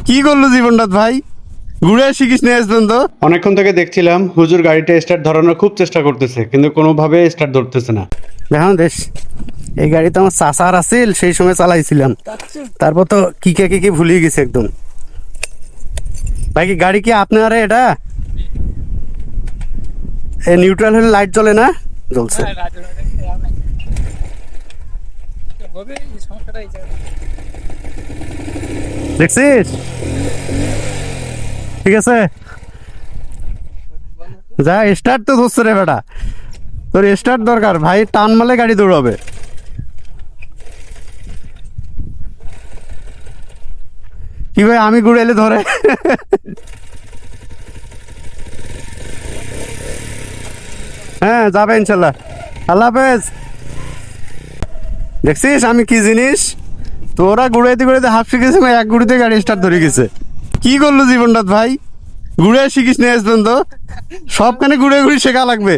কি করলো জীবনটাত ভাই? ঘুরে শিখিস নিয়ে আসবেন তো। অনেকক্ষণ থেকে দেখছিলাম হুজুর গাড়িটা স্টার্ট ধরানোর খুব চেষ্টা করতেছে, কিন্তু কোনোভাবে স্টার্ট ধরতেছে না। দেখুন দেশ, এই গাড়ি তো আমার চাচার আছিল, সেই সময় চালাইছিলাম। তারপর তো কি ভুলিয়ে গেছে একদম। ভাই কি গাড়ি কি আপনার এটা? নিউট্রাল হলে লাইট জ্বলে না? জ্বলছে। দেখছিস? ঠিক আছে, যা স্টার্ট তো ধরছে রে বেটা। তোর স্টার্ট দরকার ভাই, টান মারলে গাড়ি দৌড়াবে। কি ভাই, আমি ঘুরাইলে ধরে? হ্যাঁ যাবে ইনশাল্লাহ। আল্লাহ হাফেজ। দেখছিস আমি কি জিনিস? তোরা ঘুরাইতে ঘুরাইতে হাফ শিখেছে, এক ঘুরিতে গাড়ি স্টার্ট ধরে গেছে। কি করলো জীবনটাত ভাই? ঘুরে শিখিস নিয়ে আসবেন তো। সবখানে ঘুরে ঘুরে শেখা লাগবে।